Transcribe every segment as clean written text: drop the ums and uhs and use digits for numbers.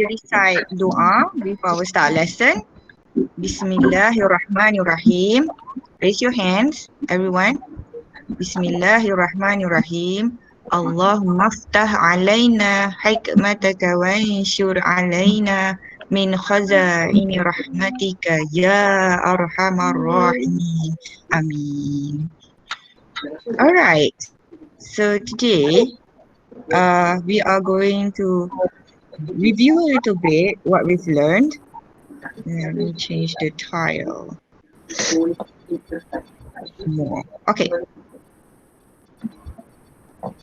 we recite doa with our start lesson. Bismillahirrahmanirrahim. Raise your hands, everyone. Bismillahirrahmanirrahim. Allahumma aftah alayna hikmataka wa anshur alayna min khazaini rahmatika ya arhamar rahimin. Amin. Alright, so today we are going to review a little bit what we've learned. Let me change the tile more. Okay.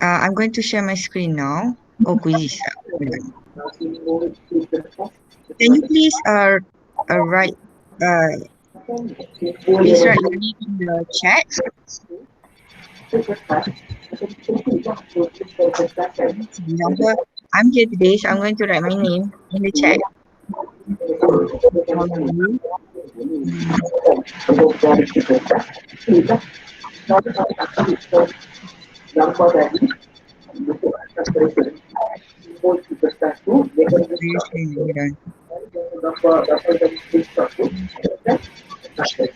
I'm going to share my screen now. Oh, quiz. Can you please write please write your name in the chat. For example, I'm here today, so I'm going to write my name in the chat.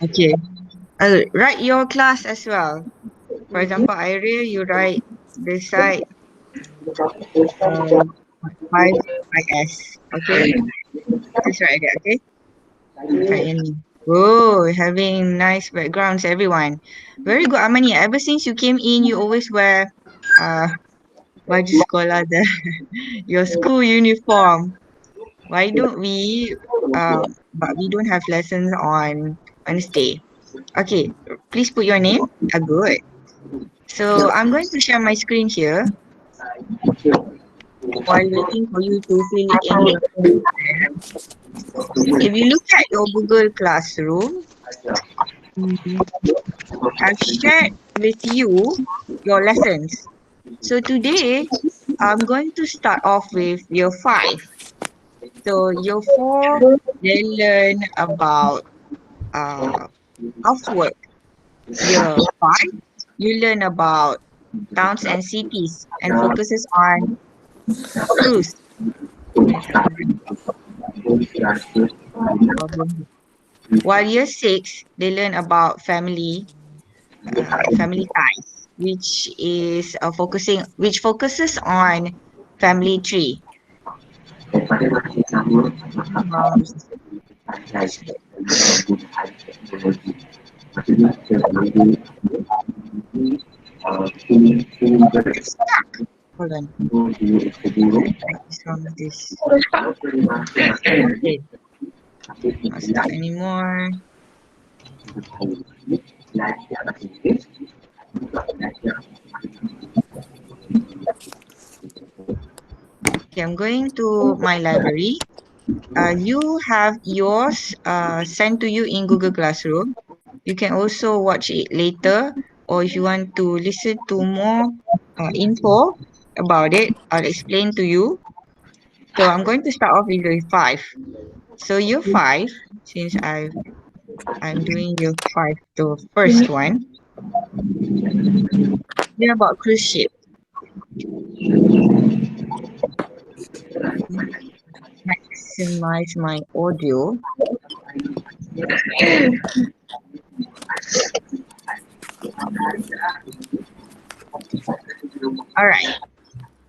Okay. Write your class as well. For example, Iria, you write the side 5IS. Okay? Just write that, okay? Oh, having nice backgrounds, everyone. Very good, Amani. Ever since you came in, you always wear baju sekolah, your school uniform. Why don't we but we don't have lessons on Wednesday. Okay, please put your name. Good. So I'm going to share my screen here while waiting for you to fill it in your own tab. If you look at your Google Classroom, I've shared with you your lessons. So today, I'm going to start off with year 5. So year 4, they learn about housework. Year 5, you learn about towns and cities and focuses on cruise. While year 6, they learn about family ties, which is which focuses on family tree. Hold on. This. Okay. Not stuck anymore. Okay, I'm going to my library. You have yours sent to you in Google Classroom. You can also watch it later, or if you want to listen to more info about it, I'll explain to you. So I'm going to start off with year 5. So year 5, since I'm doing year 5, the first one, then about cruise ship. Maximize my audio. All right.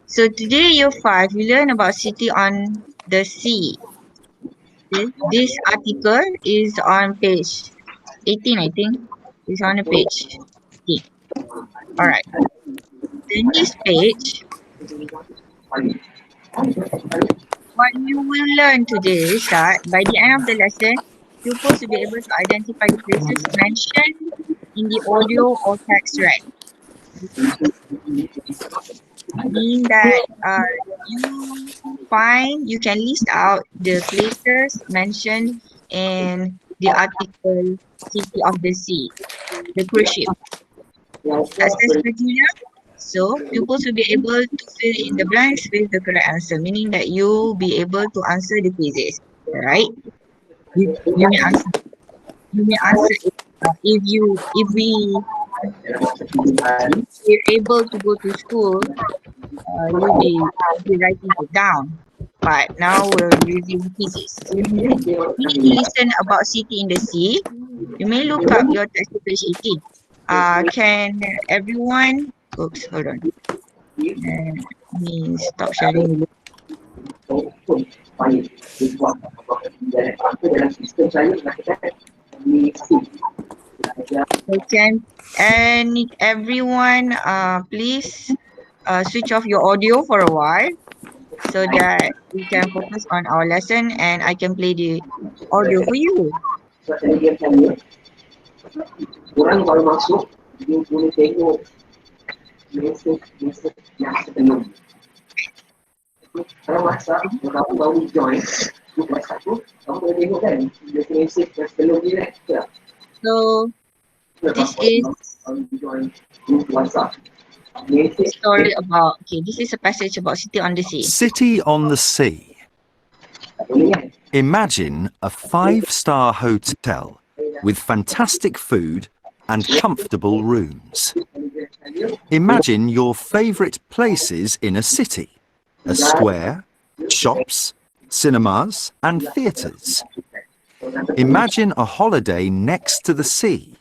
So today, year 5, we learn about city on the sea. This article is on page 18, I think. It's on the page 18. All right. In this page, what you will learn today is that by the end of the lesson, pupils will be able to identify the places mentioned in the audio or text read. Meaning that you can list out the places mentioned in the article City of the Sea, the cruise ship. Access criteria. So pupils will be able to fill in the blanks with the correct answer, meaning that you'll be able to answer the quizzes. Alright? You may answer. You may answer if we're able to go to school, you'll be writing it down. But now we'll review physics. Please listen about city in the sea. You may look up your text to page 18. Can everyone... Oops, hold on. Let me stop sharing. So can everyone please switch off your audio for a while so that we can focus on our lesson and I can play the audio for you. Orang baru masuk, dia boleh tengok mesej yang sebelum. Kalau WhatsApp, kalau kamu baru join, WhatsApp tu, kamu boleh tengok kan, mesej yang sebelum ni kan? So, this is a story about, this is a passage about City on the Sea. City on the Sea. Imagine a 5-star hotel with fantastic food and comfortable rooms. Imagine your favourite places in a city: a square, shops, cinemas and theatres. Imagine a holiday next to the sea.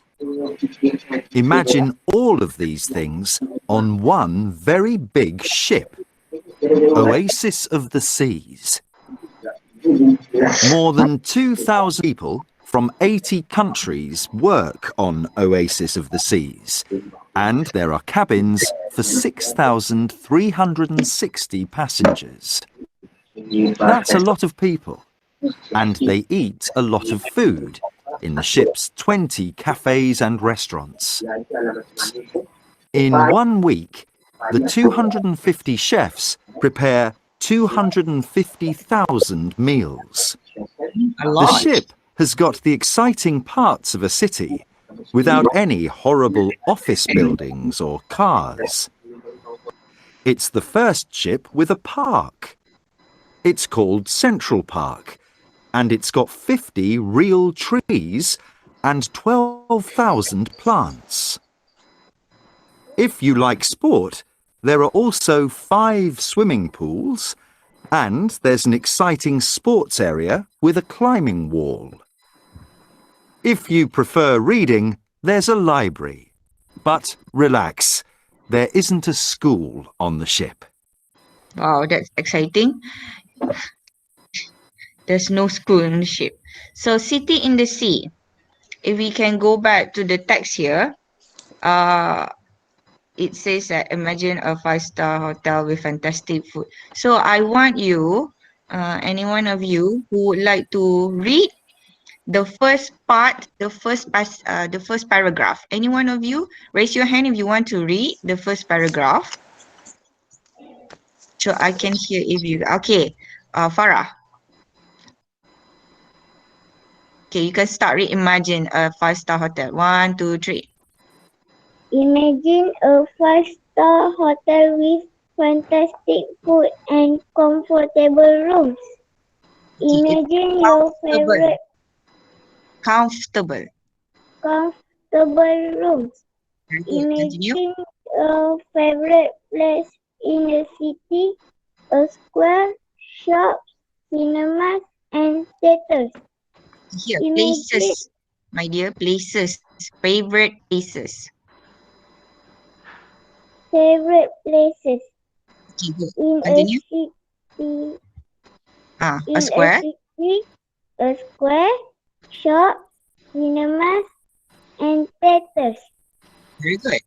Imagine all of these things on one very big ship. Oasis of the Seas. More than 2,000 people from 80 countries work on Oasis of the Seas, and there are cabins for 6,360 passengers. That's a lot of people, and they eat a lot of food in the ship's 20 cafes and restaurants. In 1 week, the 250 chefs prepare 250,000 meals. The ship has got the exciting parts of a city without any horrible office buildings or cars. It's the first ship with a park. It's called Central Park, and it's got 50 real trees and 12,000 plants. If you like sport, there are also 5 swimming pools, and there's an exciting sports area with a climbing wall. If you prefer reading, there's a library. But relax, there isn't a school on the ship. Wow, that's exciting. There's no school in the ship. So, City in the Sea. If we can go back to the text here, it says that imagine a 5-star hotel with fantastic food. So I want you, any one of you who would like to read the first part, the first paragraph. Any one of you, raise your hand if you want to read the first paragraph. So I can hear if you, okay, Farah. Okay, you can start imagine a 5-star hotel. 1, 2, 3. Imagine a 5-star hotel with fantastic food and comfortable rooms. Imagine your favorite comfortable rooms. Imagine a favorite place in the city, a square, shops, cinemas, and theaters. Here, places, my dear, places, favorite places. Favorite places. Okay, good. In Continue. a square. A square, shop, cinemas, and theaters. Very good.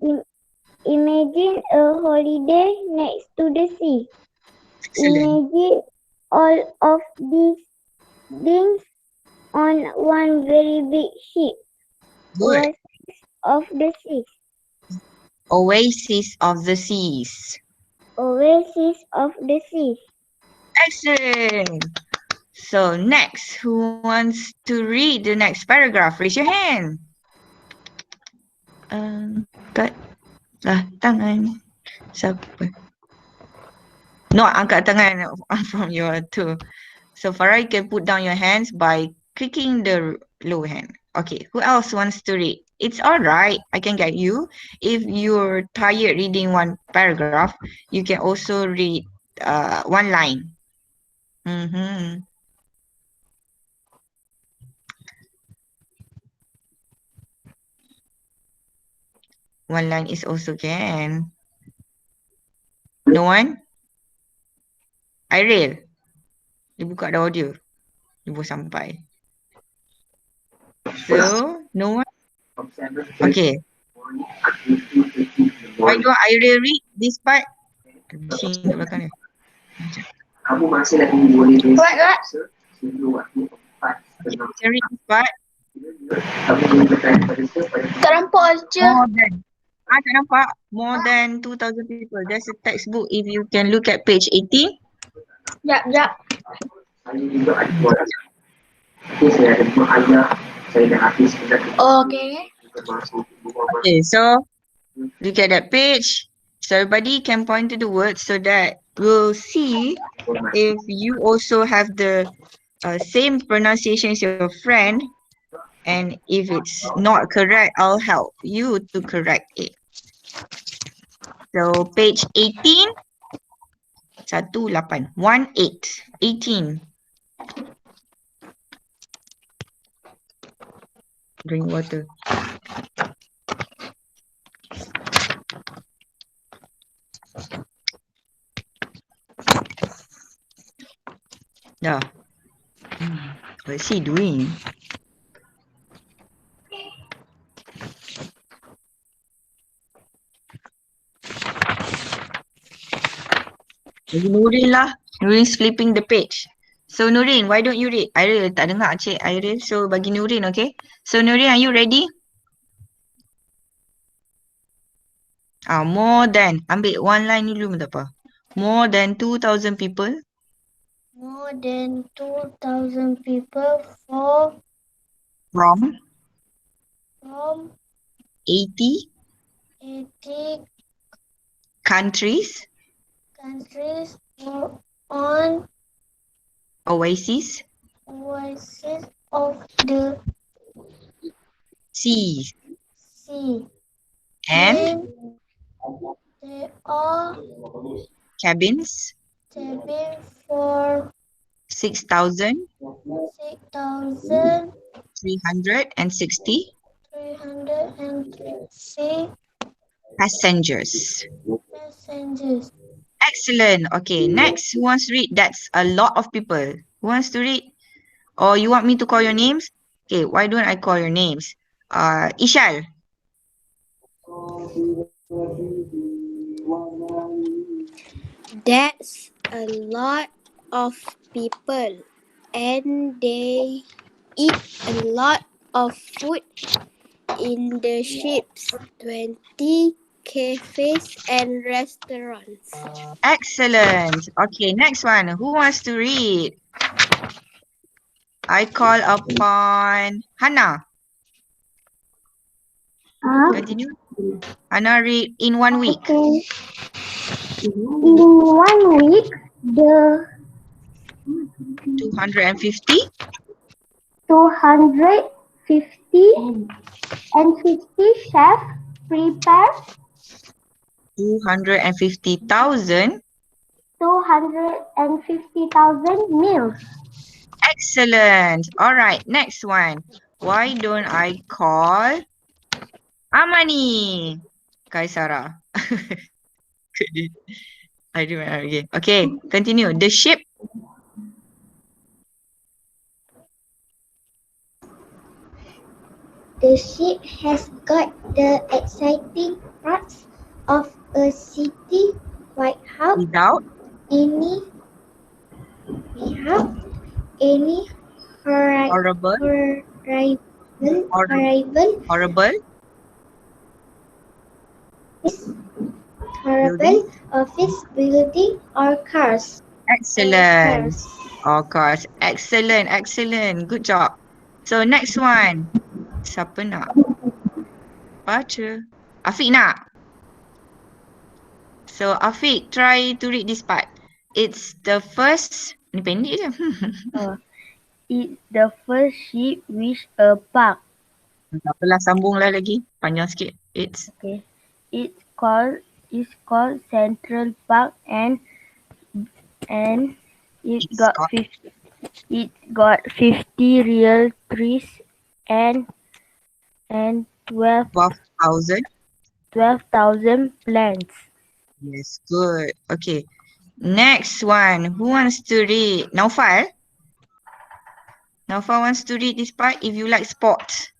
Imagine a holiday next to the sea. Excellent. Imagine all of these things on one very big ship. Good. Oasis of the Seas. Oasis of the Seas. Oasis of the Seas. Excellent. So next, who wants to read the next paragraph? Raise your hand. Angkat tangan. Siapa? No, angkat tangan from your two. So Farah, you can put down your hands by clicking the lower hand. Okay, who else wants to read? It's all right. I can get you. If you're tired reading one paragraph, you can also read one line. Mm-hmm. One line is also can. No one? Iril. Dia buka ada audio. Dia baru sampai. So, no one? Okay. Why don't Iril read this part? Bising kat belakang dia. Macam. Kamu masih lagi boleh What? sebelum waktu 4 Okay, you can read this part. kamu boleh bertanya pada saya pada Tak nampak je. More than. Tak nampak? More than 2,000 people. There's a textbook. If you can look at page 18. Jap. saya juga ada keluarga. Itu saya ada rumah ayah, saya dah habis sudah Okay. termasuk Okay, so look at that page. So everybody can point to the words so that we'll see if you also have the same pronunciation as your friend. And if it's not correct, I'll help you to correct it. So page 18. 18. 18. Drink water. Dah. What's he doing? Bagi Nurin lah. Nurin's flipping the page. So Nurin, why don't you read? Iril tak dengar Cik Iril. So bagi Nurin, okay? So Nurin, are you ready? More than. Ambil one line dulu pun tak apa. More than 2,000 people. More than 2,000 people from From 80 80 countries. countries are on Oasis. oasis of the Sea. sea. And There are cabins. cabin for 6,360 6,360 passengers. passengers. Excellent. Okay, next. Who wants to read? That's a lot of people. Who wants to read? Or you want me to call your names? Okay, why don't I call your names? Ishal. That's a lot of people and they eat a lot of food in the ships. 20 cafes and restaurants. Excellent. Okay, next one. Who wants to read? I call upon Hannah. Continue. Hannah, read in 1 week. Okay. In 1 week, the 250 250 chefs prepare 250,000. 250,000 meals. Excellent. All right, next one. Why don't I call Amani? Kaisara. I do again. Okay, continue. The ship. The ship has got the exciting parts of a city without Without any horrible horrible office building or cars. excellent. Of course. Excellent, excellent. Good job. So next one. Siapa nak baca? Afiq nak? So Afiq, try to read this part. It's the first. Ni pendek je. It's the first ship which a park. Tak apalah, sambunglah lagi. Panjang sikit. It's Okay. It's called Central Park and It It's got got 50. It got 50 real trees and 12,000. 12,000 plants. Yes, good. Okay. Next one. Who wants to read? Naufal? Naufal wants to read this part if you like sports.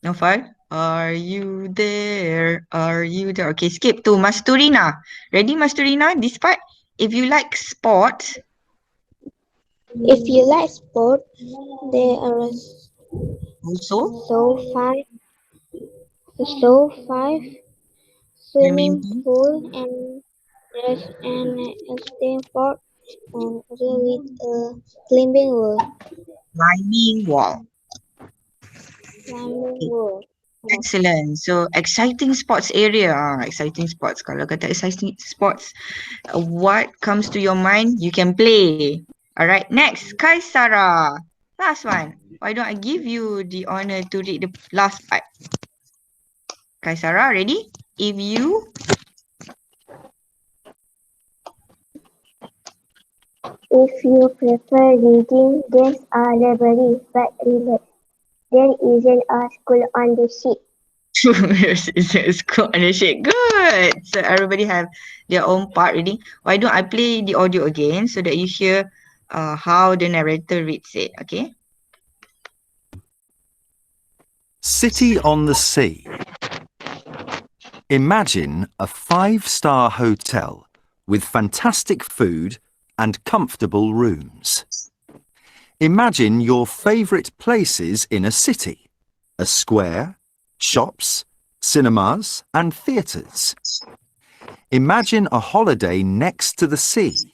Naufal, are you there? Are you there? Okay, skip to Masturina. Ready, Masturina? This part, if you like sport, If you like sport, there are also so five swimming swimming pool, pool and there's an skating park and also with a climbing wall. climbing wall. Climbing Okay, wall. excellent. So exciting sports area. Exciting sports. Kalau kata exciting sports, what comes to your mind? You can play. All right. Next, Kaisara. Last one. Why don't I give you the honor to read the last part? Kaisara, ready? If you If you prefer reading, there's a library, but relax. There isn't a school on the ship. it's cool on the shit. Good. So everybody have their own part reading. Why don't I play the audio again so that you hear how the narrator reads it? Okay. City on the sea. Imagine a 5-star hotel with fantastic food and comfortable rooms. Imagine your favourite places in a city: a square, shops, cinemas and theatres. Imagine a holiday next to the sea.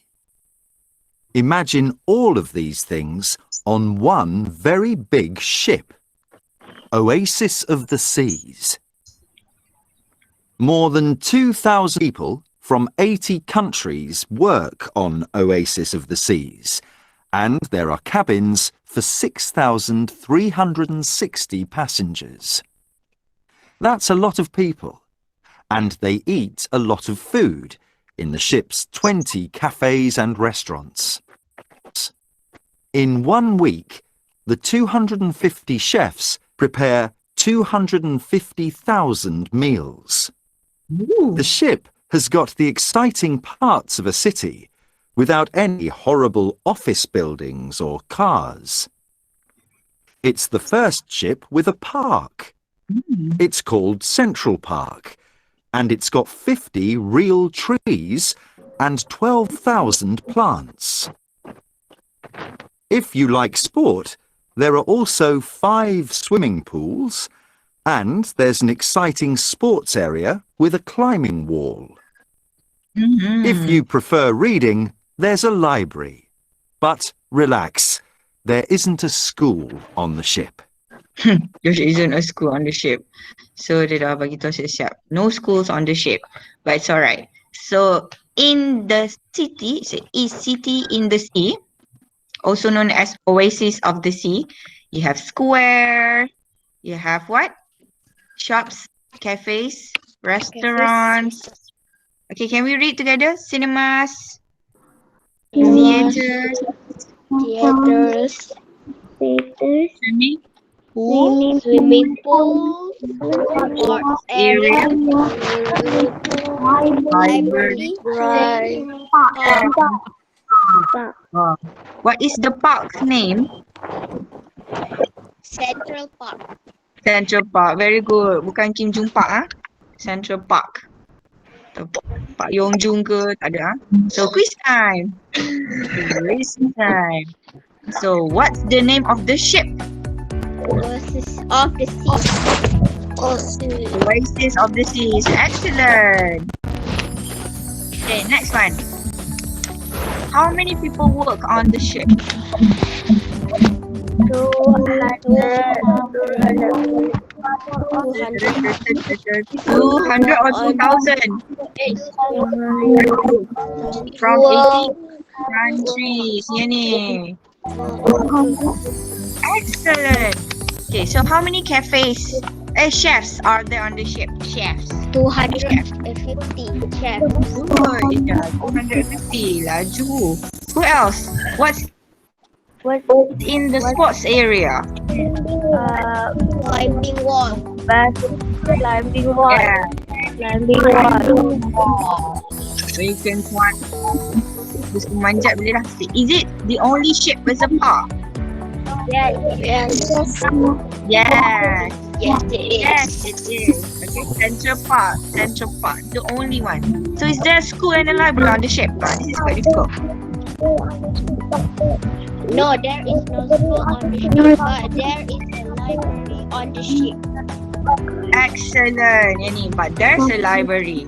Imagine all of these things on one very big ship. Oasis of the Seas. More than 2,000 people from 80 countries work on Oasis of the Seas, and there are cabins for 6,360 passengers. That's a lot of people, and they eat a lot of food in the ship's 20 cafes and restaurants. In 1 week, the 250 chefs prepare 250,000 meals. Ooh. The ship has got the exciting parts of a city without any horrible office buildings or cars. It's the first ship with a park. It's called Central Park, and it's got 50 real trees and 12,000 plants. If you like sport, there are also 5 swimming pools, and there's an exciting sports area with a climbing wall. If you prefer reading, there's a library. But relax, there isn't a school on the ship. There isn't a school on the ship. So dia dah bagi tahu siap-siap. No schools on the ship. But it's alright. So in the city, is city in the sea, also known as Oasis of the Sea, you have square, you have what? Shops, cafes, restaurants. Okay, can we read together? Cinemas, theaters, Theaters, swimming pool, swimming pool, sports area, library, park. What is the park's name? Central Park. Central Park. Very good. Bukan Kim Jong Park ah. Central Park. Atau Pak Yong Jung ke? Tak ada ah. So quiz time. Quiz time. So what's the name of the ship? Oasis of the Sea. Oasis of the Seas. Excellent. Okay, next one. How many people work on the ship? 200. 200 or 2,000? From 80 countries. Yan eh. Excellent. Okay, so how many cafes, chefs are there on the ship? Chefs. 250 chefs. Good. Yeah, 250. Laju. Who else? What's in the sports area? Climbing wall. Climbing wall. Yeah. Climbing wall. So you can climb. Just manjat boleh lah. Is it the only ship with a park? Yes. Yes. Yes, it is. Yes, it is. Okay, Central Park, the only one. So is there a school and a library on the ship? This is quite difficult. No, there is no school on the ship, but there is a library on the ship. Excellent, Yani. But there's a library.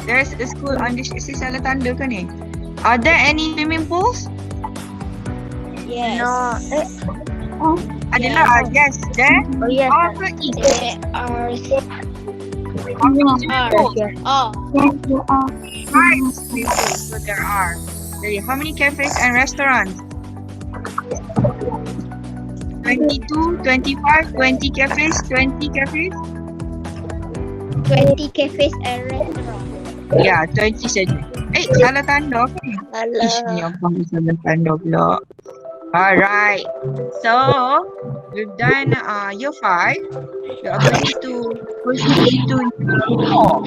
There's a school on the ship. Si salah tanda ke ni? Are there any swimming pools? Yes. No. Adalah, yes. There Oh yes. are ke is? There are. How many swimming pools? Oh, Five swimming pools. So there are. Okay, how many cafes and restaurants? 22, 25, 20 cafes, 20 cafes? 20 cafes and restaurants. Ya, 20 saja. Salah tanda ke ni? Ish, ni apa salah tanda pula. Alright. So, we've done year 5. We are going to proceed to year 4.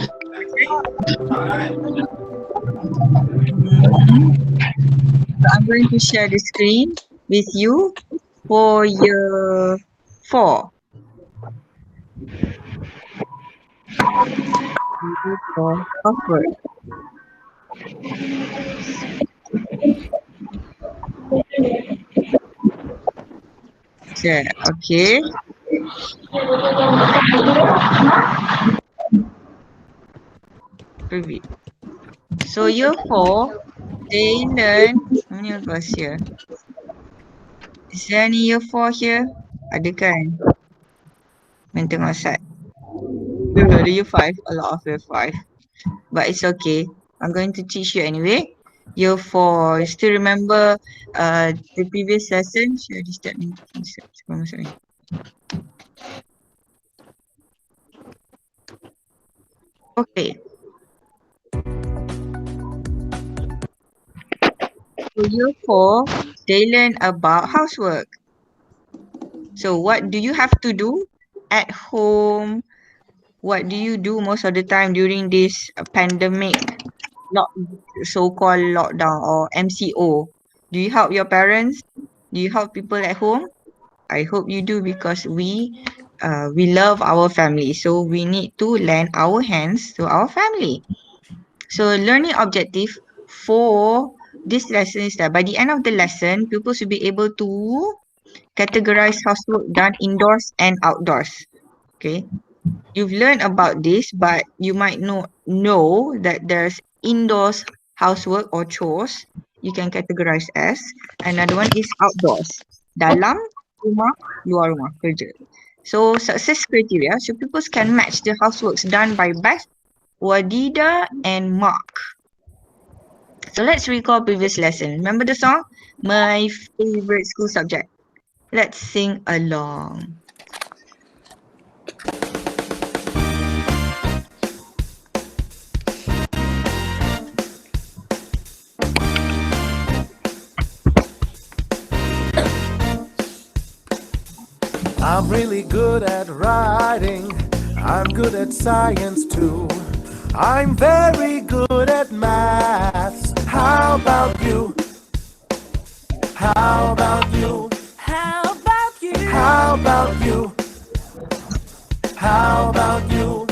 So, I'm going to share the screen with you for year 4. For Housework. Okay. Preview. So year 4, they learn. How many of us here? Is there any year 4 here? Ada kan? Main tengok side. The year 5, a lot of year 5. But it's okay. I'm going to teach you anyway. Year 4, you still remember the previous lesson? Should I disturb me? Okay. So year 4, they learn about housework. So what do you have to do at home? What do you do most of the time during this pandemic, so-called lockdown or MCO? Do you help your parents? Do you help people at home? I hope you do, because we love our family, so we need to lend our hands to our family. So learning objective for this lesson is that by the end of the lesson, people should be able to categorize housework done indoors and outdoors. Okay. You've learned about this, but you might not know that there's indoors housework or chores you can categorize as. Another one is outdoors. Dalam rumah, luar rumah, kerja. So success criteria, so people can match the houseworks done by Beth, Wadida and Mark. So let's recall previous lesson. Remember the song? My favorite school subject. Let's sing along. I'm really good at writing. I'm good at science too. I'm very good at maths. How about you? How about you? How about you? How about you? How about you?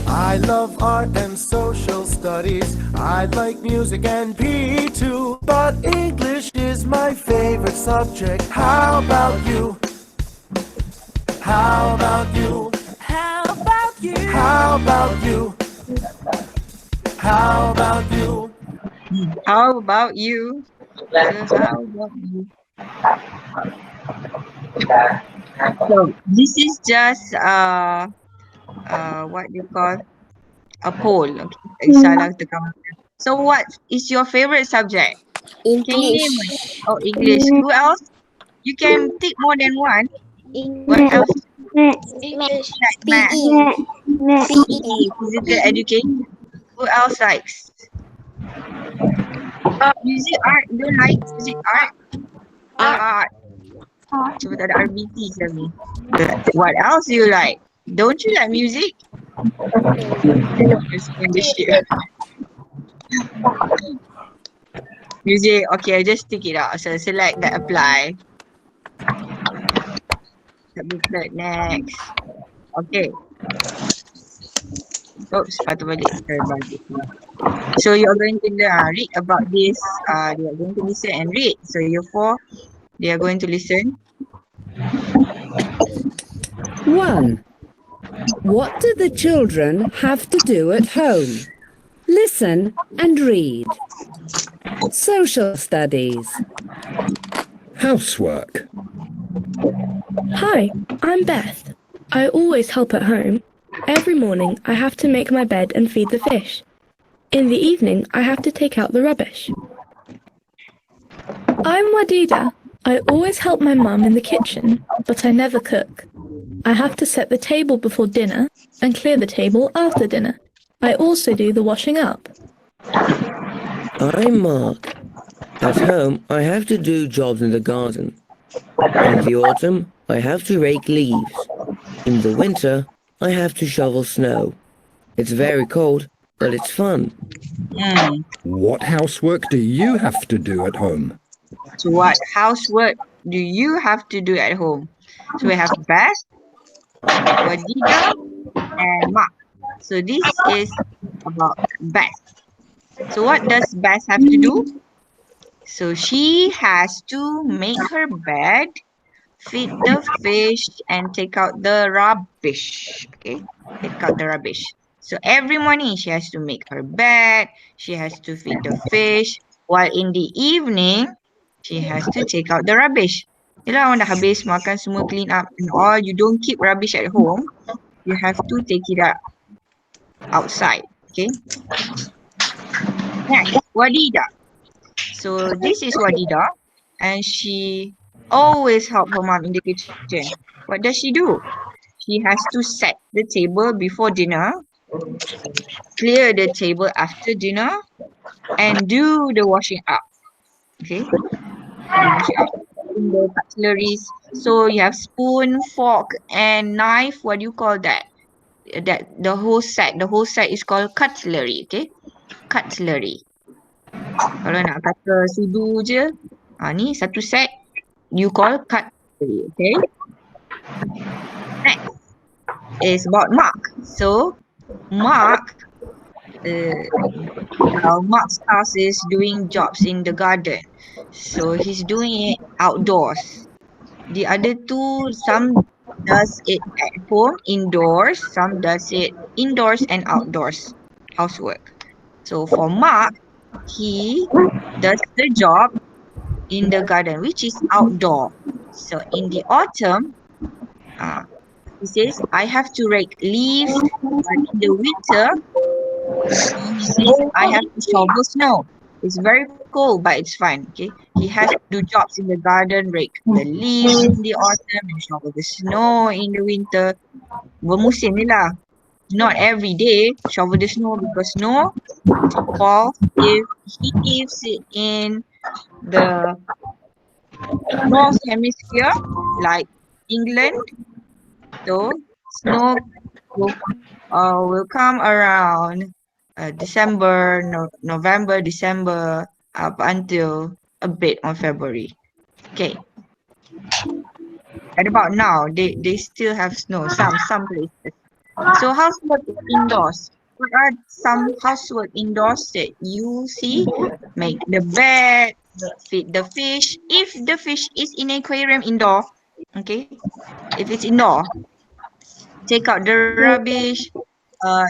I love art and social studies. I like music and P2, but English is my favorite subject. How about you? How about you? How about you? How about you? How about you? How about you? So how about you? So this is just what you call a poll. Okay. Salah tekan. So what is your favorite subject? Can you name one? English. Oh, English. Who else? You can tick more than one. What English. else? English. Like math, PE. PE, physical education. Who else likes? Music art. You don't like music art? Art. Cuma tak ada RBT kami. What else do you like? Don't you like music? It's membership. Music. Okay, I just tick it out. So select that apply. Submitted. Next. Okay. Oops, patut balik. So you're going to read about this. They are going to listen and read. So you four, they are going to listen. 1. What do the children have to do at home? Listen and read. Social studies. Housework. Hi, I'm Beth. I always help at home. Every morning I have to make my bed and feed the fish. In the evening I have to take out the rubbish. I'm Wadida. I always help my mum in the kitchen, but I never cook. I have to set the table before dinner and clear the table after dinner. I also do the washing up. I'm Mark. At home, I have to do jobs in the garden. In the autumn, I have to rake leaves. In the winter, I have to shovel snow. It's very cold, but it's fun. What housework do you have to do at home? So what housework do you have to do at home? So we have Beth, Wadida, and Mark. So this is about Beth. So what does Beth have to do? So she has to make her bed, feed the fish, and take out the rubbish. Okay, take out the rubbish. So every morning she has to make her bed, she has to feed the fish, while in the evening, she has to take out the rubbish. Yelah, orang dah habis makan semua, clean up and all, you don't keep rubbish at home, you have to take it out outside. Okay. Next, Wadida. So this is Wadida, and she always help her mom in the kitchen. What does she do? She has to set the table before dinner, clear the table after dinner, and do the washing up. Okay, washing up in the cutleries. So you have spoon, fork, and knife. What do you call that? That the whole set. The whole set is called cutlery. Okay, cutlery. Kalau nak kata sudu je, ni satu set. You call cutlery. Okay. Next is about Mark. So Mark, Mark's house is doing jobs in the garden. So he's doing it outdoors. The other two, some does it at home, indoors. Some does it indoors and outdoors, housework. So for Mark, he does the job in the garden, which is outdoor. So in the autumn, he says, I have to rake leaves, but in the winter, he says, I have to shovel snow. It's very cold, but it's fun. Okay, he has to do jobs in the garden, rake the leaves in the autumn, and shovel the snow in the winter. Bermusim ni lah. Not every day shovel the snow, because snow falls if he lives in the North Hemisphere, like England. So snow will come around December, November, December, up until a bit on February. Okay. And about now, they still have snow, some places. So housework indoors. What are some housework indoors that you see? Make the bed, feed the fish. If the fish is in aquarium, indoor. Okay. If it's indoor, take out the rubbish.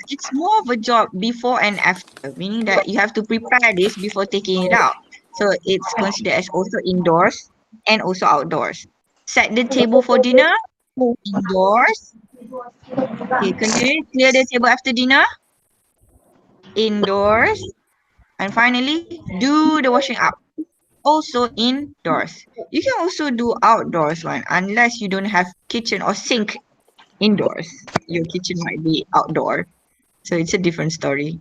It's more of a job before and after, meaning that you have to prepare this before taking it out. So it's considered as also indoors and also outdoors. Set the table for dinner. Indoors. Okay, continue. Clear the table after dinner. Indoors. And finally, do the washing up. Also indoors. You can also do outdoors one unless you don't have kitchen or sink indoors. Your kitchen might be outdoor. So it's a different story.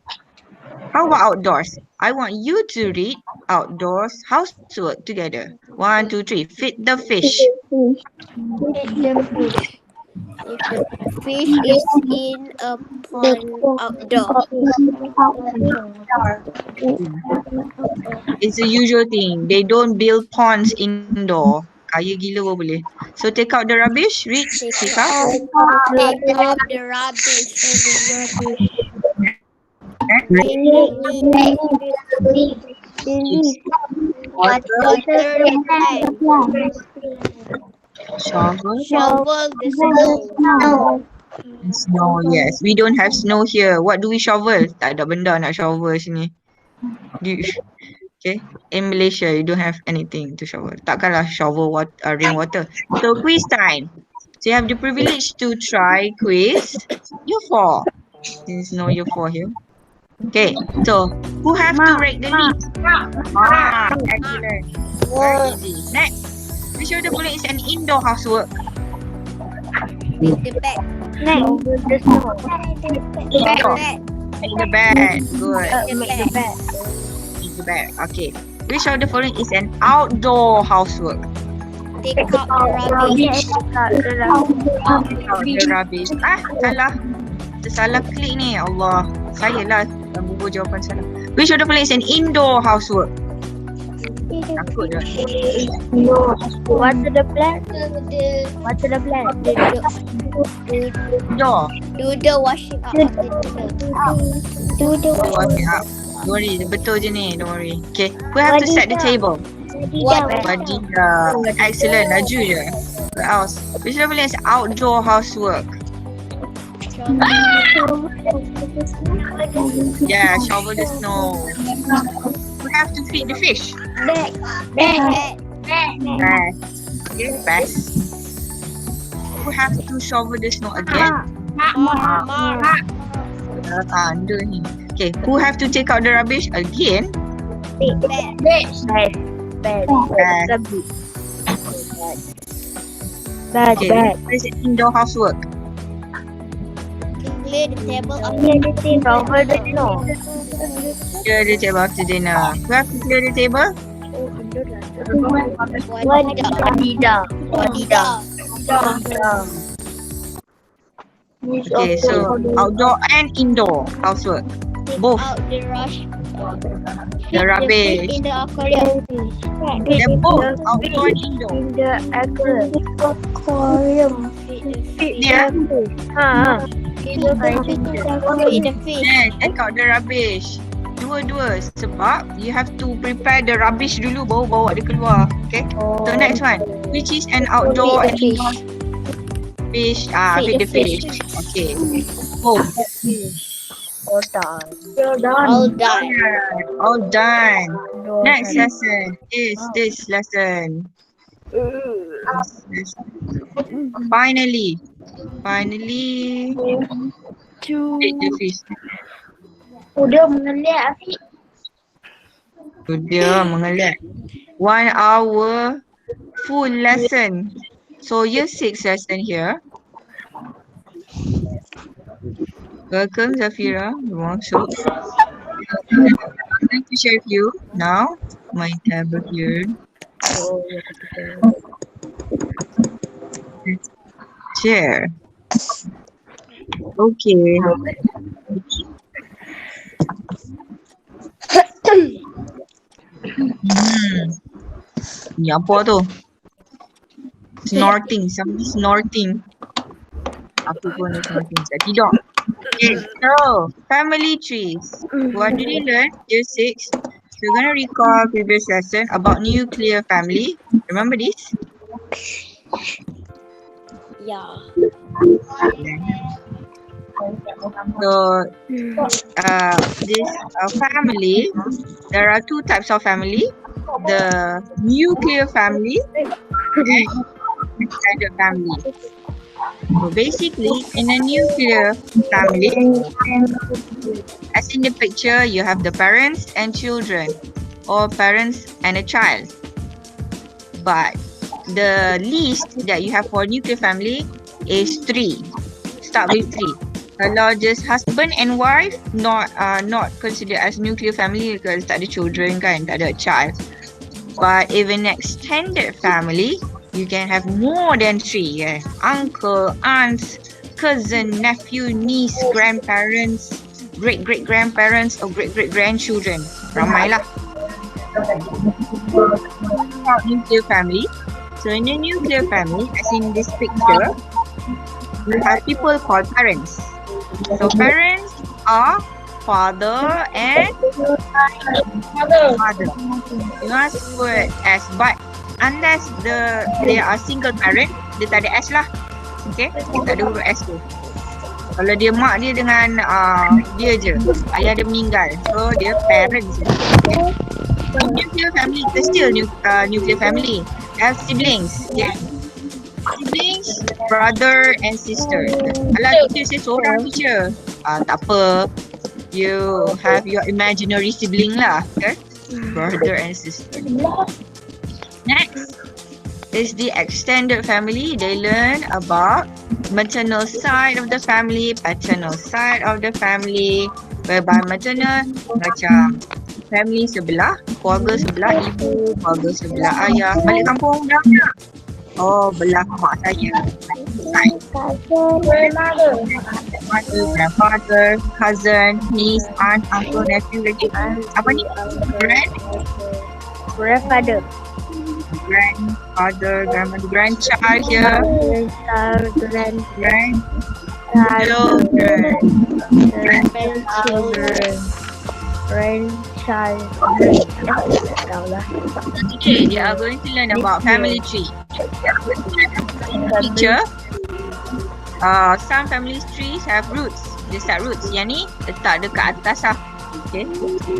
How about outdoors? I want you to read outdoors housework together. 1, 2, 3. Feed the fish. Fish is in a pond outdoor. It's a usual thing. They don't build ponds indoor. Kaya gila pun boleh. So take out the rubbish. Read. Take out. Take out the rubbish. Water. Shovel. Shovel the snow. Snow, yes. We don't have snow here. What do we shovel? Tak ada benda nak shovel sini. Okay. In Malaysia, you don't have anything to shovel. Takkanlah shovel rainwater. So quiz time. So you have the privilege to try quiz. Year 4. Since no year 4 here. Okay. So who have to rake the leaves? Excellent. Very easy. Next. Which of the following is an indoor housework? Make the bed. Indoor. Make the bed. Good. Make the bed. Make the bed. Okay. Which of the following is an outdoor housework? Take out the rubbish. Take out the rubbish. Salah. Tersalah klik ni. Allah. Saya lah yang bubur jawapan salah. Which of the following is an indoor housework? Takut dah. Water the plant. Water the plant. Indoor. Do the washing up. Do the Washing up. Don't worry. Betul je ni. Don't worry. Okay. We have to set the table. Wadida. Excellent. Laju je. What else? Which of the following is outdoor housework? Yeah, shovel the snow. We have to feed the fish. bed. Okay, best. We have to shovel the snow again. Tanda ni. Okay, who have to take out the rubbish again? Okay, what is it? Indoor housework. Clear the table of Clear the table after dinner. Who have to clear the table? Okay, so outdoor and indoor housework. Both. out the rush. The rubbish. In the aquarium. They're both outdoor and indoor. In the aquarium. Yeah. In the fish. Yeah, take out the rubbish. Dua-dua sebab you have to prepare the rubbish dulu baru bawa dia keluar. Okay. So next one. Which is an outdoor and indoor fish? Feed the fish. Okay. Both. All done. All done. Next lesson is this lesson. Finally, feed the fish. Udah mengalir Afiq. Sudah mengalir. 1 hour full lesson. So year 6 lesson here. Welcome Zafira. So I'm going to share with you now my tablet here. Share. Okay. Ni apa tu? Snorting. Somebody snorting. Aku pun snorting. Saya tidur. Okay, so family trees. What did you learn? Year 6. So we're going to recall previous lesson about nuclear family. Remember this? Yeah. So this family, there are 2 types of family. The nuclear family extended family. So basically, in a nuclear family, as in the picture, you have the parents and children, or parents and a child. But the least that you have for nuclear family is 3. Start with 3. Kalau just husband and wife, not considered as nuclear family because tak ada children kan, tak ada child. But even extended family, you can have more than 3. Uncle, aunts, cousin, nephew, niece, grandparents, great-great-grandparents or great-great-grandchildren. Ramai lah. About nuclear family. So in a nuclear family, as in this picture, you have people called parents. So parents are father and mother. You must put S, but unless they are single parent, dia tak ada S lah. Okay, tak ada huruf S tu. Kalau dia mak dia dengan dia je, ayah dia meninggal, so dia parents. Okay. Nuclear family, still nuclear family. Have siblings. Okay. Siblings, brother and sister. Alah, teacher saya seorang teacher. Tak apa. You have your imaginary sibling lah. Okay? Brother and sister. Next is the extended family. They learn about maternal side of the family, paternal side of the family. Whereby maternal macam family sebelah, keluarga sebelah ibu, keluarga sebelah ayah. Balik kampung dah tak? Oh, belah mak saya. Grandfather, cousin, niece, aunt, uncle, nephew lagi. Apa ni? Grandfather. Grandfather, grandmother, grandchild here. Grandchildren. Today they are going to learn about family tree. Picture. Some family trees have roots. Dia start roots. Yang ni letak dekat atas lah. Okay.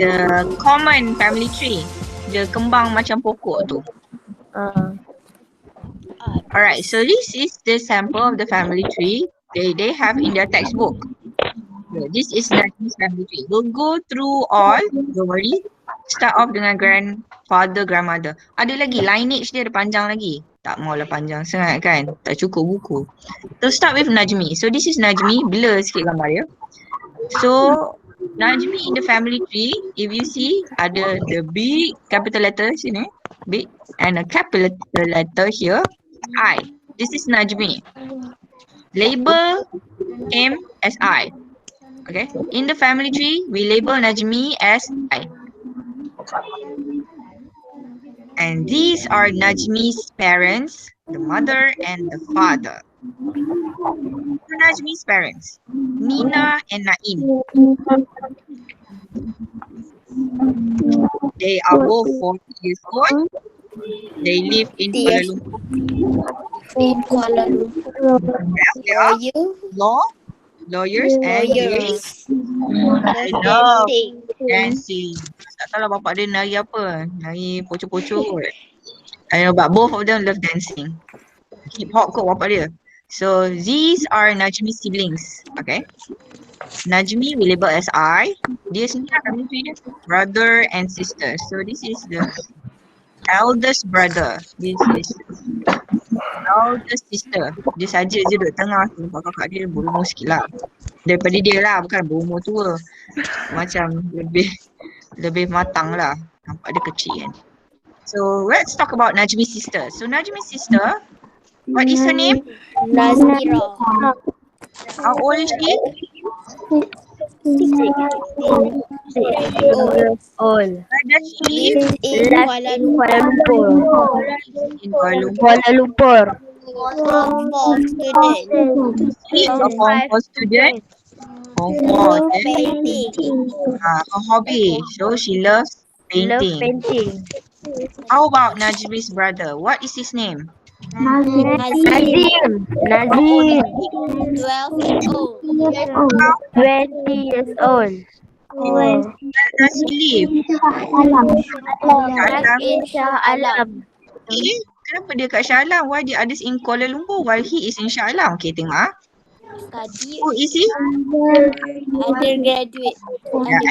The common family tree. Dia kembang macam pokok tu. Alright, so this is the sample of the family tree they have in their textbook. This is Najmi's family tree. We'll go through all, don't worry. Start off dengan grandfather, grandmother. Ada lagi, lineage dia ada panjang lagi. Tak maulah panjang sangat kan, tak cukup buku. So start with Najmi. So this is Najmi, blur sikit gambar dia. So Najmi in the family tree, if you see, ada the big capital letter sini, big, and a capital letter here, I. This is Najmi. Label him as I. Okay, in the family tree, we label Najmi as I. And these are Najmi's parents, the mother and the father. So Najmi's parents, Nina and Naim. They are both 40 years old. They live in Kuala Lumpur. In Kuala Lumpur. They are lawyers and they love dancing. Tak tahu lah bapak dia nari apa. Nari poco-poco kot. I know, but both of them love dancing. Hip hop kot bapak dia. So these are Najmi's siblings. Okay. Najmi we label as I. Dia sendiri family tree dia. Brother and sister. So this is the eldest brother. This is eldest sister. Dia saja je duduk tengah. Nampak kakak dia berumur sikit lah. Daripada dia lah, bukan berumur tua. Macam lebih matang lah. Nampak dia kecil kan. So let's talk about Najmi's sister. So Najmi's sister, what is her name? Nazira. How old is she? 6 years old. Where does she live? In Kuala Lumpur. In Kuala Lumpur. Kuala Lumpur. Form 4 student. She's a Form 4 student. Form 4. Painting. Her hobby. So she loves painting. Painting. How about Najmi's brother? What is his name? Nazim. 12 years old. 20 years old. Where does he live? In Shah Alam. In Kenapa dia kat Shah Alam? Why the others in Kuala Lumpur while he is in Shah Alam? Okay, tengok Study. Who is he? Undergraduate.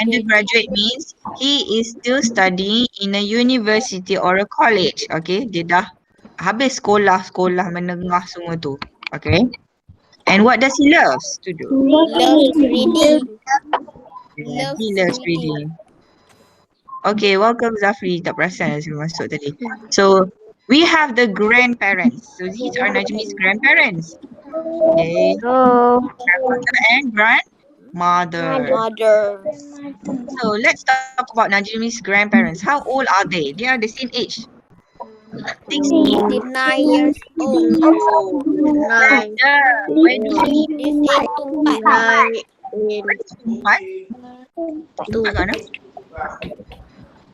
Undergraduate means he is still studying in a university or a college. Okay, dia dah habis sekolah menengah semua tu. Okay. And what does he loves to do? Loves reading. He loves reading. Okay, welcome Zafri. Tak perasan sebelum masuk tadi. So, we have the grandparents. So, these are Najmi's grandparents. Okay. Grandmother and grandmother. So, let's talk about Najmi's grandparents. How old are they? They are the same age. 69 years old. When did he This is Tumpat. Tumpat kat mana?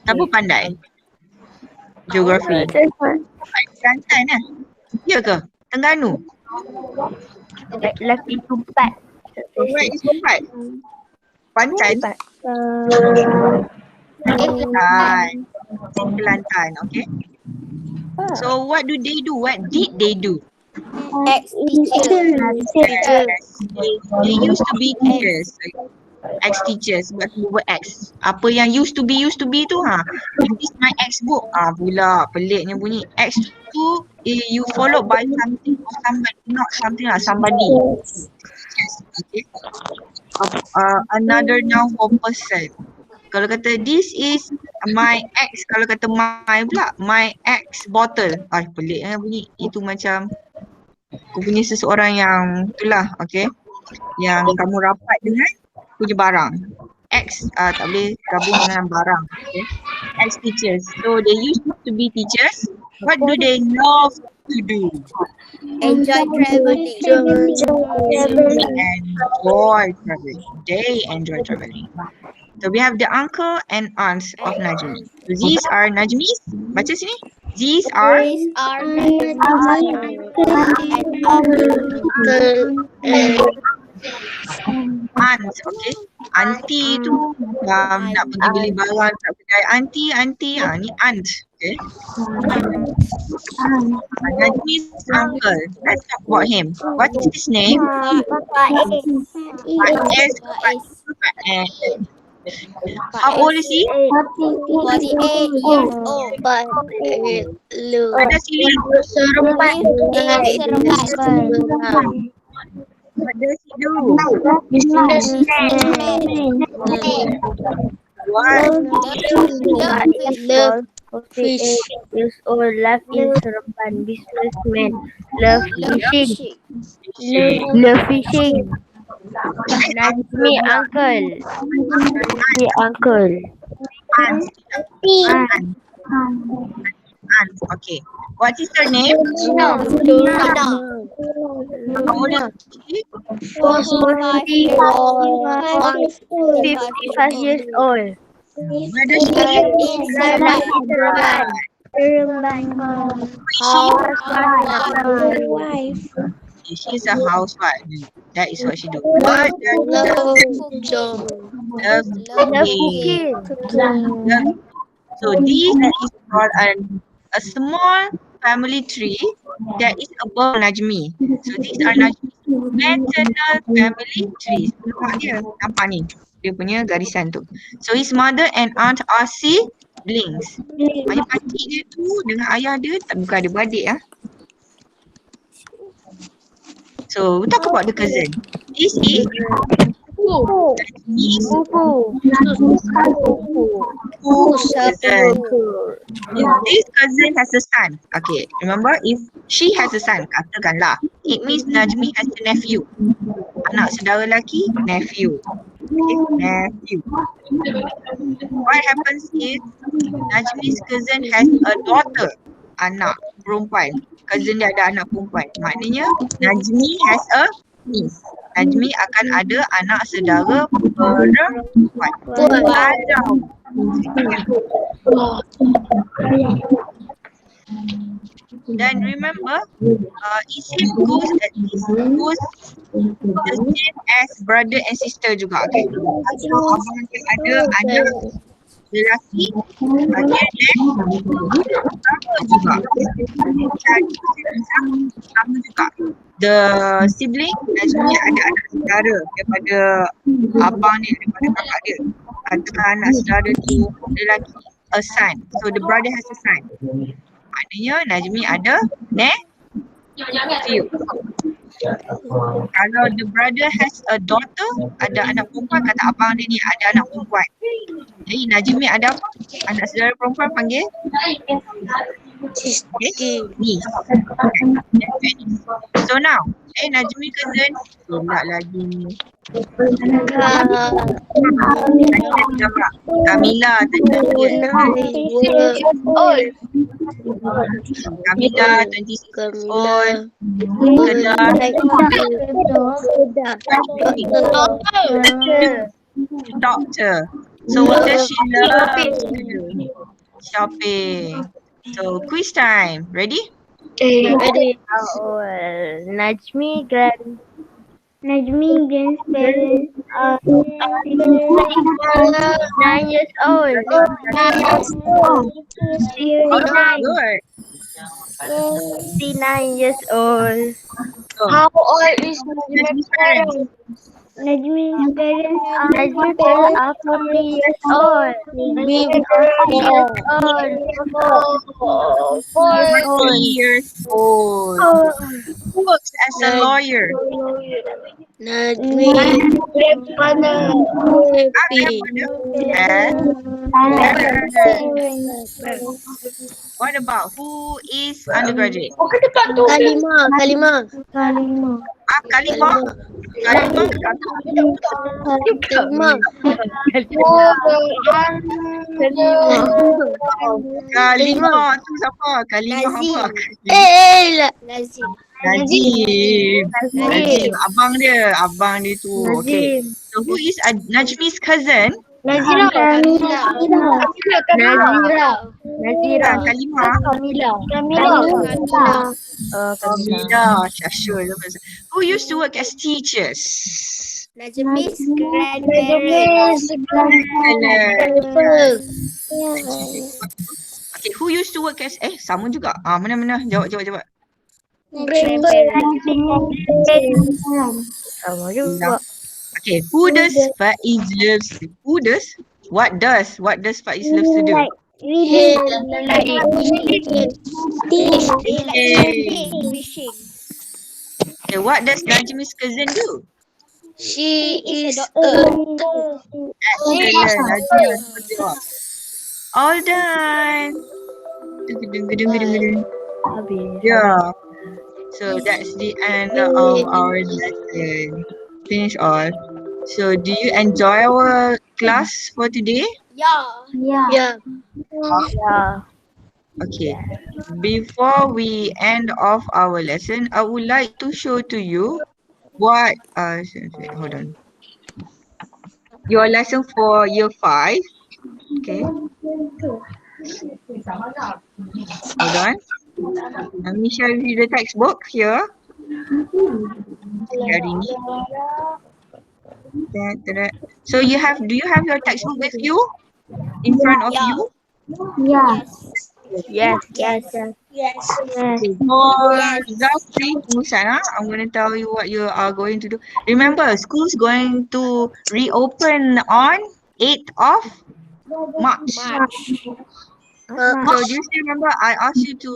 Siapa pandai? Geografi. Kelantan lah. Ya ke? Terengganu? Lelaki Tumpat. Where is Tumpat? Pancan? Kelantan, okay. So what do they do? What did they do? Ex-teacher. They used to be teachers. Ex-teachers. Sebab tu buat ex. Apa yang used to be tu This is my ex book. Pula peliknya bunyi. Ex tu you followed by something or somebody. Not something lah. Somebody. Yes. Okay. Another noun for person. Kalau kata this is my ex. Kalau kata my pula. My ex bottle. Peliknya bunyi. Itu macam aku punya seseorang yang itulah. Okay. Yang kamu rapat dengan punya barang. Ex tak boleh gabung dengan barang. Okay. Ex teachers. So they used to be teachers. What do they love to do? Enjoy traveling. They enjoy traveling. So we have the uncle and aunts of Najmi. So these are Najmi's. Baca sini. These are Najmi's aunts, okay. Auntie tu nak pergi beli barang kat kedai auntie, ni aunt, okay. Najmi's uncle. Let's talk about him. What is his name? How old is he? 48 years old. What does he live? What does he do? Love fish. Years old. Life in Seremban. Businessman. Love fishing. Love fishing. Najmi uncle. Aunt. Okay. What is her name? Luna. How old is she? 55 years old. Where does she live? In Seremban. Housewife. She's a housewife. That is what she do. What does she love cooking. So this is called a small family tree that is above Najmi. So these are Najmi's maternal family trees. Nampak ni? Dia punya garisan tu. So his mother and aunt are siblings. Maknanya pakcik dia tu dengan ayah dia bukan adik-beradik ya. So we talk about the cousin. This is This cousin has a son. Okay, remember if she has a son, katakanlah, it means Najmi has a nephew. Anak saudara lelaki, nephew. Okay, nephew. What happens is Najmi's cousin has a daughter, anak perempuan. Cousin dia ada anak perempuan. Maknanya Najmi has a niece. Najmi akan ada anak saudara perempuan. Dan remember, Isim goes the same as brother and sister juga. Okay. Kalau abang ada anak lelaki, dia sama juga. Sama juga. The sibling, Najmi ada anak saudara daripada abang dia, daripada kakak dia. Katakan anak saudara tu lelaki, a son. So the brother has a son. Maknanya Najmi ada nephew. Kalau the brother has a daughter, ada anak perempuan, kata abang dia ni ada anak perempuan. Jadi Najmi ada apa? Anak saudara perempuan panggil niece. So now, Najmi cousin pula lagi ni. Kamila Kamila 26 years old. Doctor. So what does she love to do? Shopping. So quiz time. Ready? Ready. Najmi grandparents are 9 years old. Good. 69 years old. How old is Najmi's parents? Najmi's parents are 40 years old. 40 years old. Who works as a lawyer? Najmi's grandfather What about who is undergraduate? Kalimah. Kalimah. Kalimah tu siapa? Kalimah apa? Nazim. Abang dia tu. Okay. So who is Najmi's cousin? Nazira. Kalimah. Kamila. Syashul. Who used to work as teachers? Najmi's grandparents. Okay, who used to work as sama juga. Mana? Jawab. Sama juga. Okay, who does Faiz loves to do? What does Faiz loves to do? Okay, what does Najmi's cousin do? She is All done. Yeah. So that's the end of our lesson. Finish all. So do you enjoy our class for today? Yeah. Okay. Before we end off our lesson, I would like to show to you what hold on. Your lesson for year 5. Okay. Hold on. Let me show you the textbook here. So do you have your textbook with you? In front of you? Yes. I'm going to tell you what you are going to do. Remember, school's going to reopen on 8th of March. So do you still remember I asked you to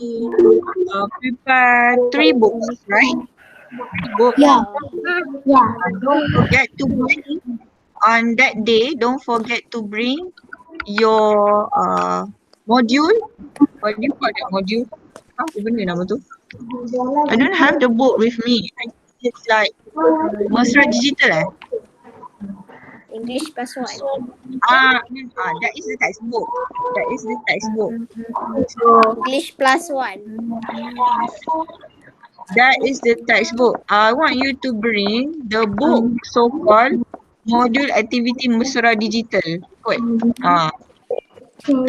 prepare 3 books, right? 3 books. Don't forget to bring on that day. Don't forget to bring your module. What do you call that module? Apa benda nama tu? I don't have the book with me. It's like Mesra Digital English +1. That is the textbook. So English +1. that is the textbook. I want you to bring the book so-called Module Activity Mesra Digital. Kot.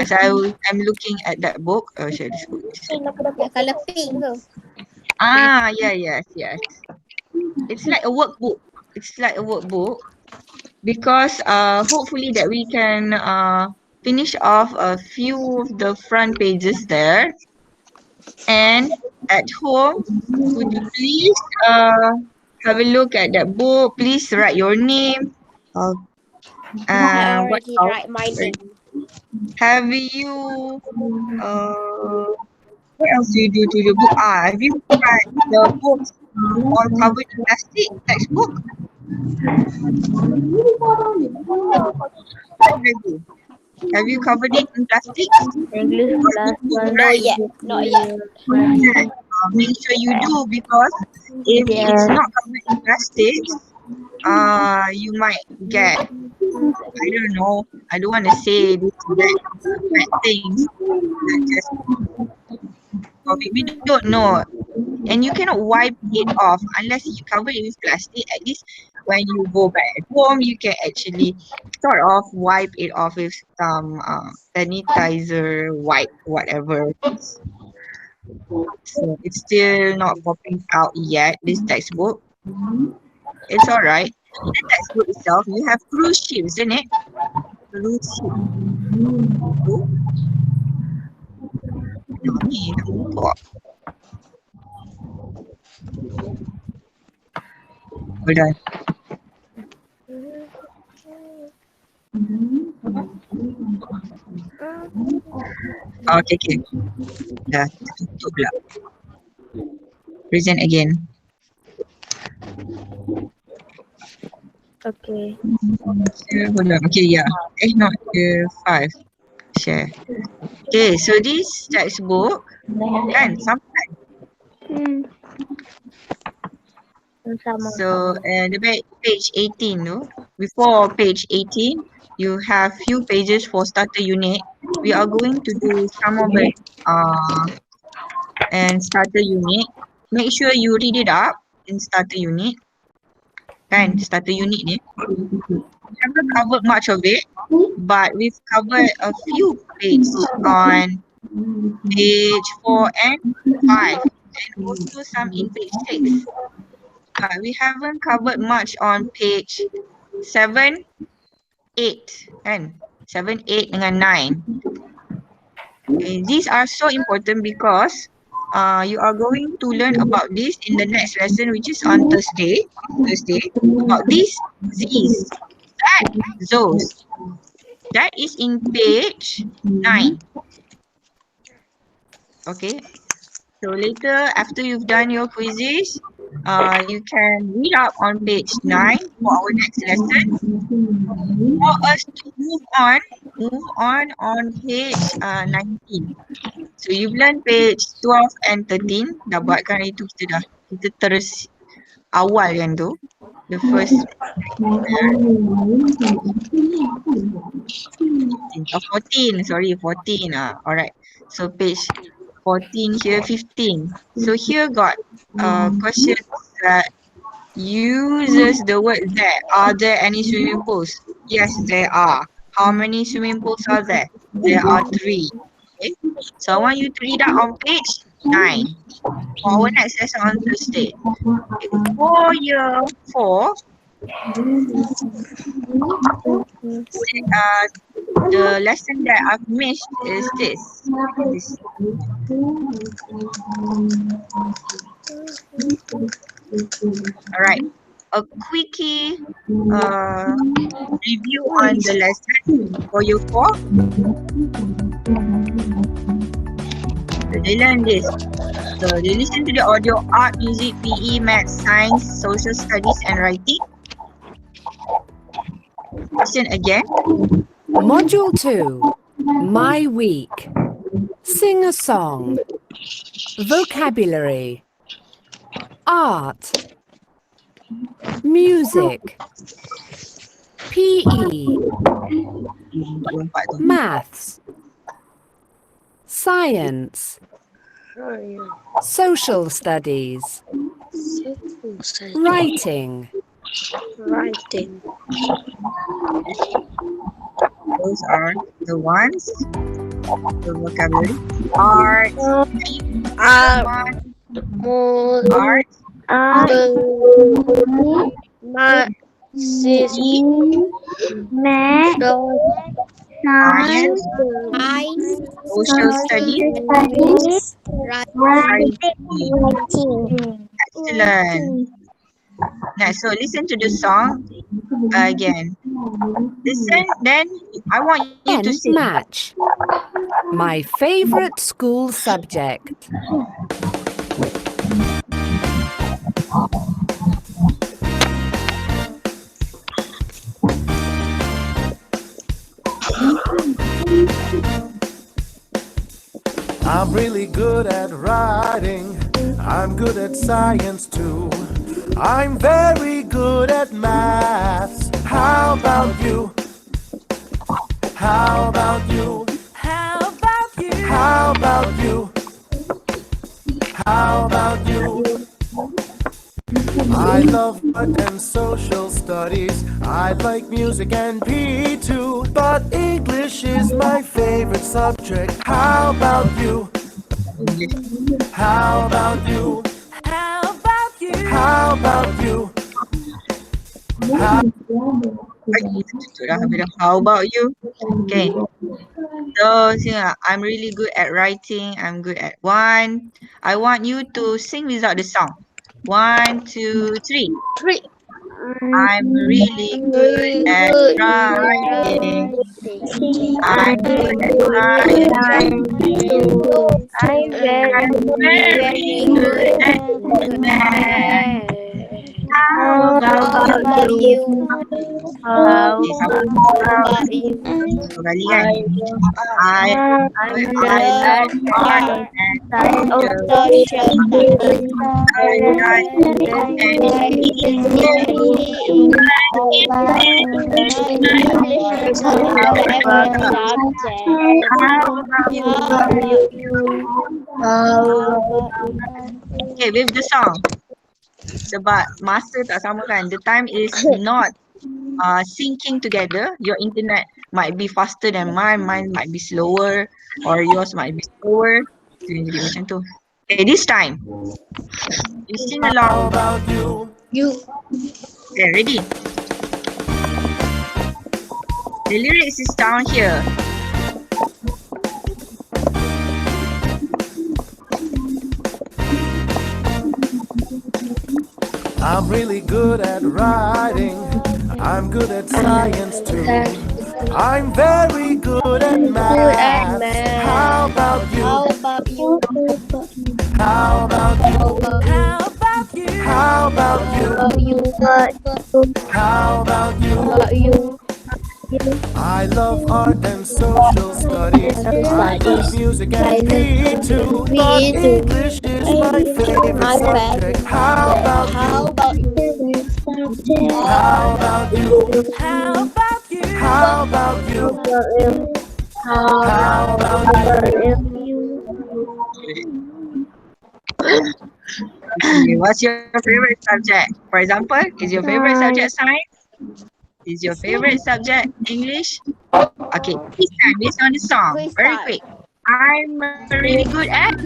As I'm looking at that book, share this book. Color pink tu. Yes. It's like a workbook. Because hopefully that we can finish off a few of the front pages there. And at home, would you please have a look at that book? Please write your name. I What already else? write my name. Have you what else do you do to the book? Have you tried the books all covered in plastic textbook? Have you covered it in plastic? English class one. No Right. yet, not yet. Make sure you do, because if it's not covered in plastic, you might get, I don't know, I don't want to say this bad things that just, or we don't know, and you cannot wipe it off unless you cover it with plastic. At least when you go back at home, you can actually sort of wipe it off with some sanitizer, wipe, whatever. So it's still not popping out yet, this textbook. It's alright. In the textbook itself, you have cruise ships, isn't it? Cruise ship. Oh, ni nak buka. Hold on. Okay. Dah tutup pula. Present again. Okay. Hold on. Okay, yeah. Not the 5. Share. Okay, so this textbook kan sampai. So the page 18 no? Before page 18, you have few pages for starter unit. We are going to do some of it and starter unit. Make sure you read it up in starter unit. Kan, starter unit ni. We haven't covered much of it, but we've covered a few pages on page 4 and 5, and also some in page 6. But we haven't covered much on page 7, 8, kan? 7, 8 dengan 9. Okay, these are so important because you are going to learn about this in the next lesson, which is on Thursday, about these Z's, that, those. That is in page 9. Okay, so later after you've done your quizzes, you can read up on page 9 for our next lesson. For us to move on page 19. So you've learned page 12 and 13. Dah buatkan itu kita terus awal kan tu. The first 14. Alright. So page 14 here, 15. So here got questions that uses the word there. Are there any swimming pools? Yes, there are. How many swimming pools are there? There are 3. Okay. So I want you to read out on page 9 for our next lesson on Thursday. Okay. For year 4, the lesson that I've missed is this. Alright, a quickie review on the lesson for year 4. So they learn this. So they listen to the audio: art, music, PE, math, science, social studies, and writing. Listen again. Module 2. My week. Sing a song. Vocabulary. Art. Music. PE. Maths. Science. Social studies. Writing. Those are the ones. The vocabulary. Art. Science, Science, social studies, English, writing. writing. Excellent. Now, so listen to the song again. Listen, then I want you to Then sing. match. My favorite school subject. I'm really good at writing. I'm good at science too. I'm very good at maths. How about you? How about you? How about you? How about you? How about you? I love art and social studies. I like music and PE too. But English is my favorite subject. How about you? How about you? How about you? How about you? How How about you? Okay. So, I'm really good at writing. I'm good at one. I want you to sing without the song. 1, 2, 3. I'm really good at writing. I'm good at science. I'm I'm very good at math. How about you? Okay, sama sekali kan? I I love art and social studies. I like music and PE. How about you? Okay, with the song. Sebab masa tak sama kan. The time is not syncing together. Your internet might be faster than mine might be slower, or yours might be slower. Jadi macam tu. Okay, this time. You sing along. about you? Okay, ready? The lyrics is down here. I'm really good at writing. I'm good at science too. I'm very good at math. How about you? How about you? How about you? How about you? How about you? I love art and social studies. I love music and PE too. But English is my favorite subject. How about you? How about you? How about you? How about you? How about you? Okay, what's your favorite subject? For example, is your favorite subject science? Is your favorite subject English? Okay, this time based on the song. Very quick. I'm really good at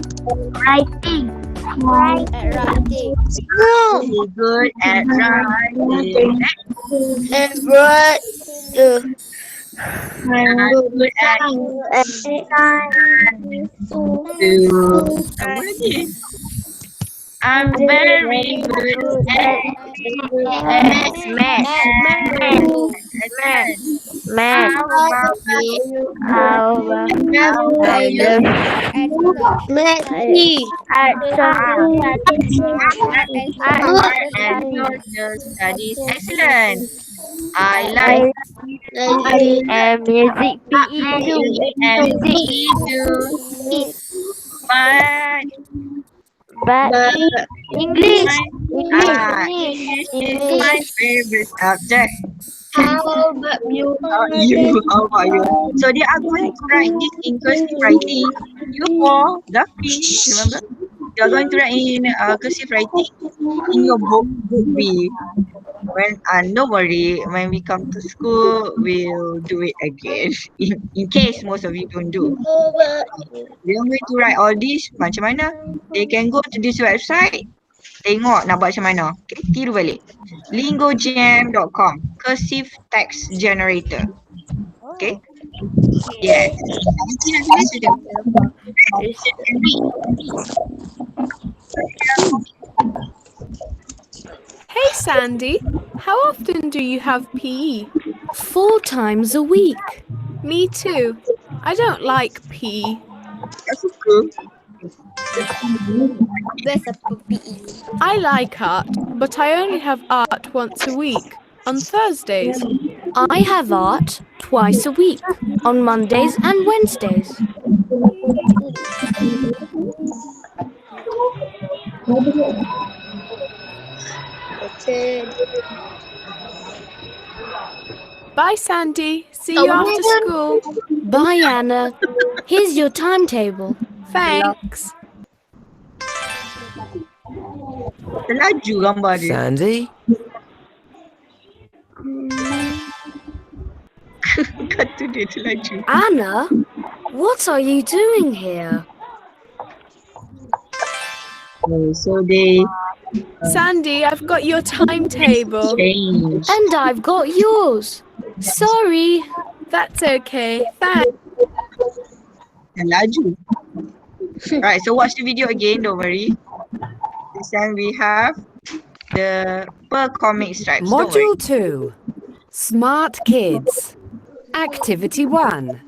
Writing. really good at writing. I'm good at apa lagi? I'm very good at Math. How about you? How about I love art and social studies. Excellent. I like and music PE too. music and PE too. But But English, English is my favorite subject. How about you? How about you? So they are going to write this in cursive writing. You for Dafi, remember? You are going to write in cursive writing in your book B. When no worry, when we come to school, we'll do it again. In case most of you don't do. We are going to write all this macam mana? They can go to this website. Tengok nak buat macam mana. Okay, tiru balik. lingojam.com, cursive text generator. Okay. Yes. Nanti nak tulis sudah. And read. Hey Sandy, how often do you have PE? 4 times a week. Me too. I don't like PE. Tak suka. Best apa PE? I like art, but I only have art once a week, on Thursdays. I have art twice a week, on Mondays and Wednesdays. Bye Sandy, see you after school. Bye, Anna. Here's your timetable. Thanks. Terlaju gambar dia. Sandy? Kata dia terlaju. Anna, what are you doing here? Okay, so they Sandy, I've got your timetable. change. And I've got yours. Sorry. That's okay. Thanks. Terlaju. Alright, so watch the video again, don't worry. This time we have the per comic stripes. Don't worry. Module 2. Smart Kids. Activity 1.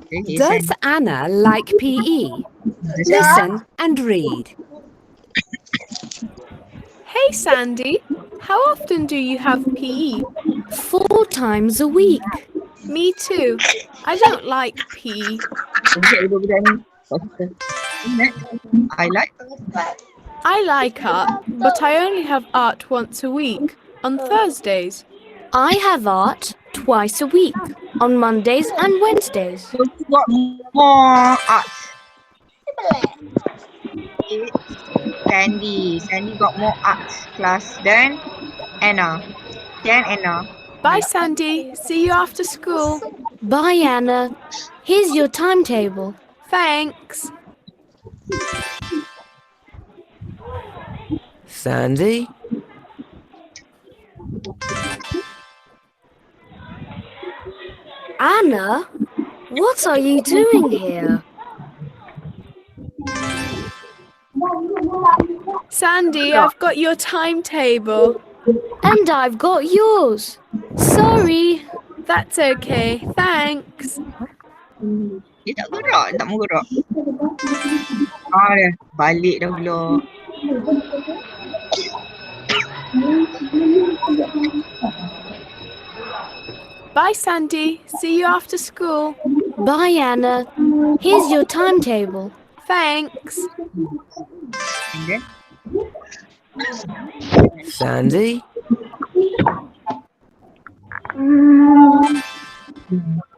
Okay, Does Anna like PE? Listen and read. Hey Sandy, how often do you have PE? 4 times a week. Me too. I don't like PE. I like. I like art, but I only have art once a week, on Thursdays. I have art twice a week, on Mondays and Wednesdays. So we got more arts. Okay. Sandy got more arts class than Anna. Bye Sandy, see you after school. Bye, Anna. Here's your timetable. Thanks. Sandy? Anna, what are you doing here? Sandy, I've got your timetable. And I've got yours. Sorry. That's okay. Thanks. Dia tak mau gerak. Dia balik dah pula. Bye Sandy, see you after school. Bye, Anna. Here's your timetable. Thanks. And then, Sandy?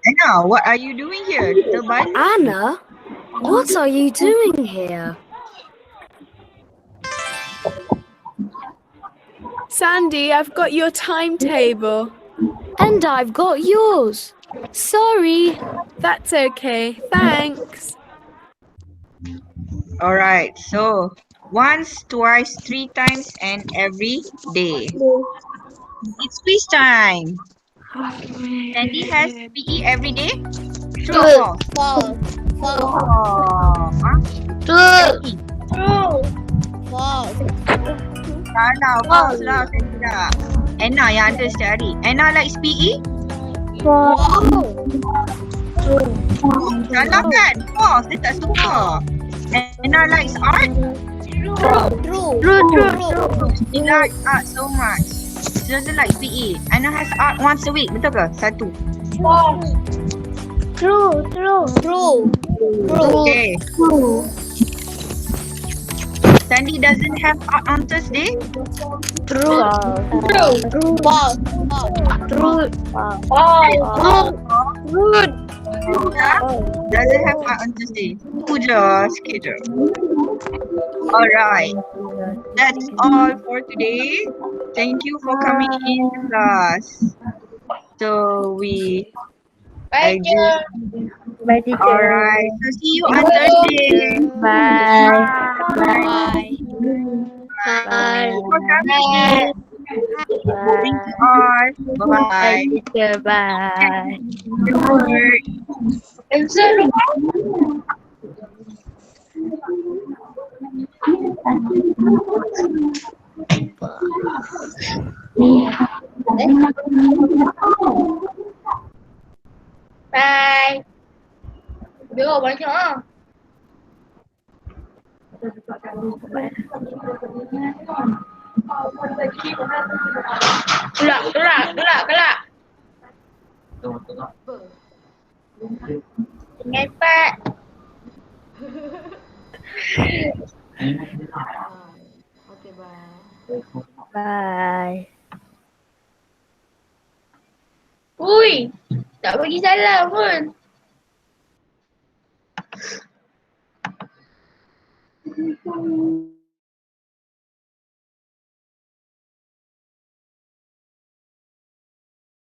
Anna, what are you doing here? Terbalik. Anna, what are you doing here? Sandy, I've got your timetable. And I've got yours. Sorry. That's okay. Thanks. Alright, so once, twice, 3 times, and every day. It's quiz time. Sandy has PE every day? True or false? False. Sandy? False. Salah, false lah Sandy dah. Anna yang ada setiap hari. Anna likes PE? Salah kan? False, dia tak suka. Anna likes art? True. She likes art so much. She doesn't like PE. Anna has art once a week, betul ke? 1. True. Okay. Sandy doesn't have art on Thursday? True. False. Doesn't have art on Thursday. Tu je, sikit je. Alright. That's all for today. Thank you for coming in class. So we Bye, teacher. Alright. So see you on Thursday. Bye. Bye. Bye. Thank you for coming in. Thank you all. Bye, Bye-bye. teacher. Bye. Good work. Bye. Đưa banyak ah. Gelak. Ngepek. Okay, bye. Bye. Ui, tak bagi salam pun.